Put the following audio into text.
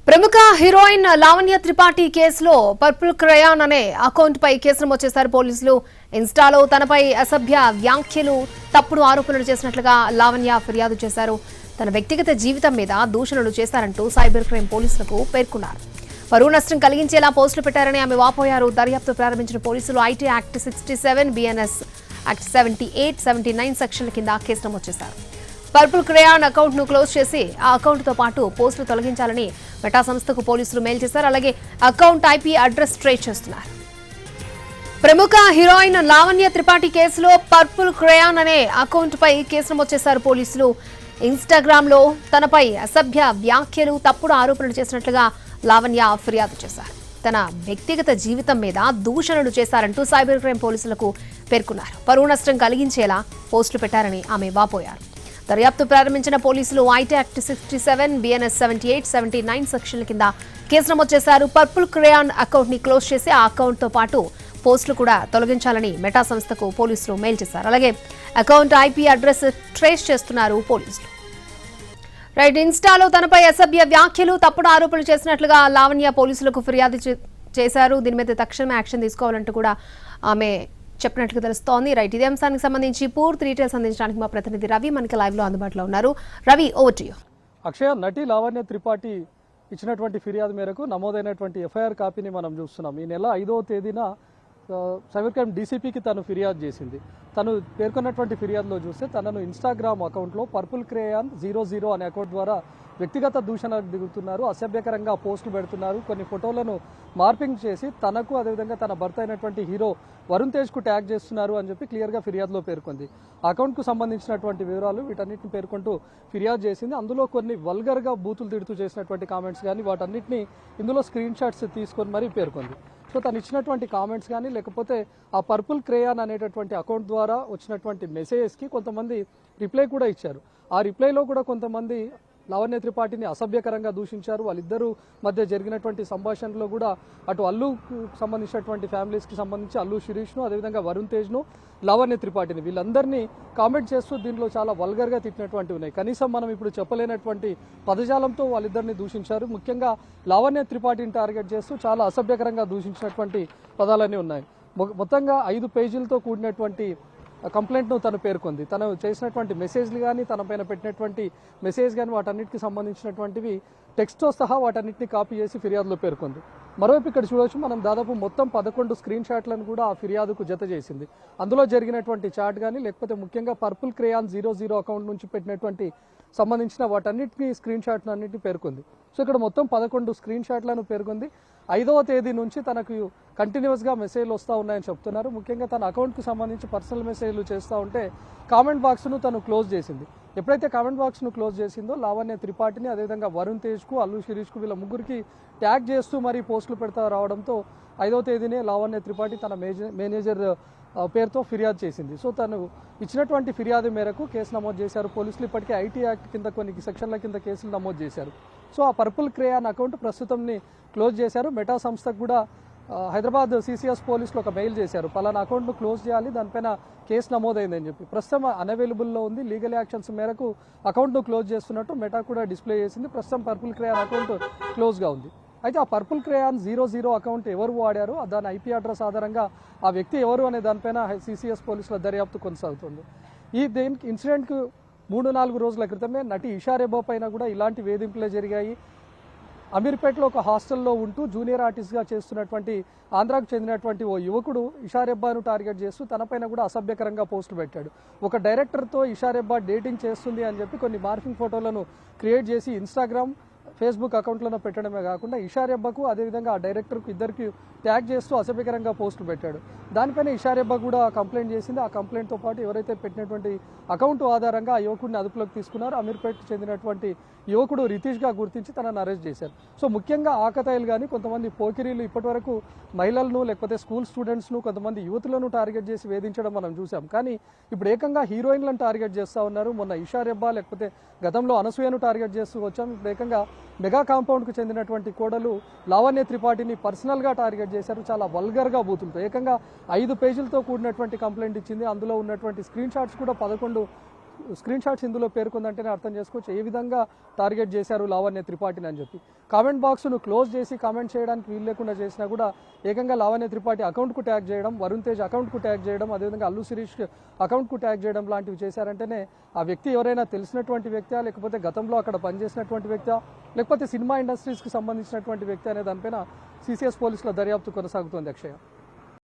ప్రముఖ హీరోయిన్ లావణ్య త్రిపాఠి కేసులో purple crayon అనే అకౌంట్ పై కేసు నమోదు చేశారు పోలీసులు. ఇన్స్టాలో తనపై అసభ్య వ్యాఖ్యలు, తప్పుడు ఆరోపణలు చేసినట్లుగా లావణ్య ఫిర్యాదు చేశారు. తన వ్యక్తిగత జీవితం మీద దూషణలు చేశారంటూ సైబర్ క్రైమ్ పోలీసులకు పేర్కొన్నారు. పరువు నష్టం కలిగించేలా పోస్టులు పెట్టారని ఆమె వాపోయారు. దర్యాప్తు ప్రారంభించిన పోలీసులు ఐటీ యాక్ట్ 67, బిఎన్ఎస్ యాక్ట్ 78, 79 సెక్షన్ల కింద కేసు నమోదు చేశారు. పర్పుల్ క్రయాన్ అకౌంట్ ను క్లోజ్ చేసి ఆ అకౌంట్ తో పాటు పోస్టులు తొలగించాలని మెటా సంస్థకు పోలీసులు మెయిల్ చేశారు. అలాగే అకౌంట్ ఐపీ అడ్రస్ ట్రేస్ చేస్తున్నారు. ప్రముఖ హీరోయిన్ లావణ్య త్రిపాఠి కేసులో పర్పుల్ క్రయాన్ అనే అకౌంట్ పై కేసు నమోదు చేశారు పోలీసులు. ఇన్స్టాగ్రామ్ లో తనపై అసభ్య వ్యాఖ్యలు, తప్పుడు ఆరోపణలు చేసినట్లుగా లావణ్య ఫిర్యాదు చేశారు. తన వ్యక్తిగత జీవితం మీద దూషణలు చేశారంటూ సైబర్ క్రైమ్ పోలీసులకు పేర్కొన్నారు. పరువు నష్టం కలిగించేలా పోస్టులు పెట్టారని ఆమె వాపోయారు. దర్యాప్తు ప్రారంభించిన పోలీసులు ఐటీ యాక్ట్ 67, బిఎన్ఎస్ 78, 79 సెక్షన్ల కింద కేసు నమోదు చేశారు. పర్పుల్ క్రయాన్ అకౌంట్ ని క్లోజ్ చేసి ఆ అకౌంట్ తో పాటు పోస్టులు కూడా తొలగించాలని మెటా సంస్థకు పోలీసులు మెయిల్ చేశారు. అలాగే అకౌంట్ ఐపీ అడ్రస్ ట్రేస్ చేస్తున్నారు పోలీసులు. రైట్, ఇన్స్టాలో తనపై అసభ్య వ్యాఖ్యలు, తప్పుడు ఆరోపణలు చేసినట్లుగా లావణ్య పోలీసులకు ఫిర్యాదు చేశారు. దీని మీద తక్షణమే యాక్షన్ తీసుకోవాలంటూ కూడా ఆమె చెప్పినట్లుగా తెలుస్తోంది. రైట్, ఇదే అంశానికి సంబంధించి పూర్తి డీటెయిల్స్ అందించడానికి మా ప్రతినిధి రవి మనకి లైవ్ లో అందుబాటులో ఉన్నారు. Ravi, over to you. Akshaya, నటి లావణ్య త్రిపాఠి ఇచ్చినటువంటి ఫిర్యాదు మేరకు నమోదైనటువంటి ఎఫ్ఐఆర్ కాపీని మనం చూస్తున్నాం. ఈ నెల 5వ తేదీన సైబర్ క్రైమ్ డీసీపీకి తను ఫిర్యాదు చేసింది. తను పేర్కొన్నటువంటి ఫిర్యాదులో చూస్తే తనను ఇన్స్టాగ్రామ్ అకౌంట్లో పర్పుల్ క్రేయాన్ 00 అనే అకౌంట్ ద్వారా వ్యక్తిగత దూషణకు దిగుతున్నారు, అసభ్యకరంగా పోస్టులు పెడుతున్నారు, కొన్ని ఫోటోలను మార్పింగ్ చేసి తనకు అదేవిధంగా తన భర్త అయినటువంటి హీరో వరుణ్ తేజ్కు ట్యాగ్ చేస్తున్నారు అని చెప్పి క్లియర్గా ఫిర్యాదులో పేర్కొంది. అకౌంట్కు సంబంధించినటువంటి వివరాలు వీటన్నిటిని పేర్కొంటూ ఫిర్యాదు చేసింది. అందులో కొన్ని వల్గర్గా బూతులు తిడుతూ చేసినటువంటి కామెంట్స్ కానీ వాటన్నిటిని ఇందులో స్క్రీన్ షాట్స్ తీసుకొని మరీ పేర్కొంది. సో తను ఇచ్చినటువంటి కామెంట్స్ కానీ లేకపోతే ఆ పర్పుల్ క్రేయాన్ అనేటటువంటి అకౌంట్ ద్వారా వచ్చినటువంటి మెసేజెస్కి కొంతమంది రిప్లై కూడా ఇచ్చారు. ఆ రిప్లైలో కూడా కొంతమంది లావణ్య త్రిపాఠిని అసభ్యకరంగా దూషించారు. వాళ్ళిద్దరూ మధ్య జరిగినటువంటి సంభాషణలో కూడా అటు అల్లుకు సంబంధించినటువంటి ఫ్యామిలీస్కి సంబంధించి అల్లు శిరీష్ను అదేవిధంగా వరుణ్ తేజ్ను, లావణ్య త్రిపాఠిని వీళ్ళందరినీ కామెంట్ చేస్తూ దీనిలో చాలా వల్గర్గా తిట్టినటువంటి ఉన్నాయి. కనీసం మనం ఇప్పుడు చెప్పలేనటువంటి పదజాలంతో వాళ్ళిద్దరిని దూషించారు. ముఖ్యంగా లావణ్య త్రిపాఠిని టార్గెట్ చేస్తూ చాలా అసభ్యకరంగా దూషించినటువంటి పదాలన్నీ ఉన్నాయి. మొత్తంగా 5 పేజీలతో కూడినటువంటి కంప్లైంట్ను తను పేర్కొంది. తను చేసినటువంటి మెసేజ్లు కానీ తన పైన పెట్టినటువంటి మెసేజ్ కానీ వాటన్నిటికి సంబంధించినటువంటివి టెక్స్ట్తో సహా వాటన్నిటిని కాపీ చేసి ఫిర్యాదులో పేర్కొంది. మరోవైపు ఇక్కడ చూడవచ్చు, మనం దాదాపు మొత్తం 11 స్క్రీన్ షాట్లను కూడా ఆ ఫిర్యాదుకు జత చేసింది. అందులో జరిగినటువంటి చాట్ కానీ లేకపోతే ముఖ్యంగా పర్పుల్ క్రేయాన్ 00 అకౌంట్ నుంచి పెట్టినటువంటి సంబంధించిన వాటన్నిటిని స్క్రీన్ షాట్ను అన్నింటినీ పేర్కొంది. సో ఇక్కడ మొత్తం 11 స్క్రీన్ షాట్లను పేర్కొంది. 5వ తేదీ నుంచి తనకు కంటిన్యూస్గా మెసేజ్లు వస్తూ ఉన్నాయని చెప్తున్నారు. ముఖ్యంగా తన అకౌంట్కి సంబంధించి పర్సనల్ మెసేజ్లు చేస్తూ ఉంటే కామెంట్ బాక్స్ను తను క్లోజ్ చేసింది. ఎప్పుడైతే కామెంట్ బాక్స్ను క్లోజ్ చేసిందో లావణ్య త్రిపాఠిని అదేవిధంగా వరుణ్ తేజ్కు, అల్లు శిరీష్కు వీళ్ళ ముగ్గురికి ట్యాగ్ చేస్తూ మరీ పోస్టులు పెడతా రావడంతో 5వ తేదీనే లావణ్య త్రిపాఠి తన మేనేజర్ పేరుతో ఫిర్యాదు చేసింది. సో తను ఇచ్చినటువంటి ఫిర్యాదు మేరకు కేసు నమోదు చేశారు పోలీసులు. ఇప్పటికే ఐటీ యాక్ట్ కింద కొన్ని సెక్షన్ల కింద కేసులు నమోదు చేశారు. సో ఆ పర్పుల్ క్రేయాన్ అకౌంట్ ప్రస్తుతంని క్లోజ్ చేశారు. మెటా సంస్థకు కూడా హైదరాబాద్ సిసిఎస్ పోలీసులు ఒక మెయిల్ చేశారు, పలానా అకౌంట్ను క్లోజ్ చేయాలి, దానిపైన కేసు నమోదైందని చెప్పి. ప్రస్తుతం అన్అవైలబుల్లో ఉంది. లీగల్ యాక్షన్స్ మేరకు అకౌంట్ను క్లోజ్ చేస్తున్నట్టు మెటా కూడా డిస్ప్లే చేసింది. ప్రస్తుతం పర్పుల్ క్రేయాన్ అకౌంట్ క్లోజ్గా ఉంది. అయితే ఆ పర్పుల్ క్రేయాన్ 00 అకౌంట్ ఎవరు వాడారు, దాని ఐపీ అడ్రస్ ఆధారంగా ఆ వ్యక్తి ఎవరు అనే దానిపైన సిసిఎస్ పోలీసుల దర్యాప్తు కొనసాగుతుంది. దీనికి ఇన్సిడెంట్కు 3-4 రోజుల క్రితమే నటి ఇషా రెబ్బా పైన కూడా ఇలాంటి వేధింపులే జరిగాయి. అమీర్పేటలో ఒక హాస్టల్లో ఉంటూ జూనియర్ ఆర్టిస్ట్గా చేస్తున్నటువంటి ఆంధ్రాకు చెందినటువంటి ఓ యువకుడు ఇషా రెబ్బాను టార్గెట్ చేస్తూ తనపైన కూడా అసభ్యకరంగా పోస్టులు పెట్టాడు. ఒక డైరెక్టర్తో ఇషా రెబ్బా డేటింగ్ చేస్తుంది అని చెప్పి కొన్ని మార్ఫింగ్ ఫోటోలను క్రియేట్ చేసి ఇన్స్టాగ్రామ్, ఫేస్బుక్ అకౌంట్లను పెట్టడమే కాకుండా ఇషా రెబ్బాకు అదేవిధంగా ఆ డైరెక్టర్కు ఇద్దరికి ట్యాగ్ చేస్తూ అసభ్యకరంగా పోస్టులు పెట్టాడు. దానిపైన ఇషా రెబ్బా కూడా కంప్లైంట్ చేసింది. ఆ కంప్లైంట్తో పాటు ఎవరైతే పెట్టినటువంటి అకౌంట్ ఆధారంగా ఆ యువకుడిని అదుపులోకి తీసుకున్నారు. అమీర్పేట్ చెందినటువంటి యువకుడు రితీష్గా గుర్తించి తనను అరెస్ట్ చేశారు. సో ముఖ్యంగా ఆకతాయిలు కానీ కొంతమంది పోకిరీలు ఇప్పటివరకు మహిళలను లేకపోతే స్కూల్ స్టూడెంట్స్ను కొంతమంది యువతులను టార్గెట్ చేసి వేధించడం మనం చూసాం. కానీ ఇప్పుడు ఏకంగా హీరోయిన్లను టార్గెట్ చేస్తూ ఉన్నారు. మొన్న ఇషా రెబ్బా లేకపోతే గతంలో అనసూయను టార్గెట్ చేస్తూ వచ్చాం. ఇప్పుడు ఏకంగా మెగా కాంపౌండ్కు చెందినటువంటి కోడలు లావణ్య త్రిపాఠిని పర్సనల్గా టార్గెట్ చేశారు. చాలా వల్గర్గా బూతులతో ఏకంగా 5 పేజీలతో కూడినటువంటి కంప్లైంట్ ఇచ్చింది. అందులో ఉన్నటువంటి స్క్రీన్ షాట్స్ కూడా 11 స్క్రీన్ షాట్స్ ఇందులో పేర్కొందంటేనే అర్థం చేసుకోవచ్చు ఏ విధంగా టార్గెట్ చేశారు లావణ్య త్రిపాఠిని అని చెప్పి. కామెంట్ బాక్స్ను క్లోజ్ చేసి కామెంట్ చేయడానికి వీలు లేకుండా చేసినా కూడా ఏకంగా లావణ్య త్రిపాఠి అకౌంట్కు ట్యాగ్ చేయడం, వరుణ్ తేజ్ అకౌంట్కు ట్యాగ్ చేయడం, అదేవిధంగా అల్లు శిరీష్ అకౌంట్కు ట్యాగ్ చేయడం లాంటివి చేశారంటేనే ఆ వ్యక్తి ఎవరైనా తెలిసినటువంటి వ్యక్తి, లేకపోతే గతంలో అక్కడ పనిచేసినటువంటి వ్యక్తి, లేకపోతే సినిమా ఇండస్ట్రీస్కి సంబంధించినటువంటి వ్యక్తి అనే దానిపైన సిసిఎస్ పోలీసుల దర్యాప్తు కొనసాగుతోంది. అక్షయ.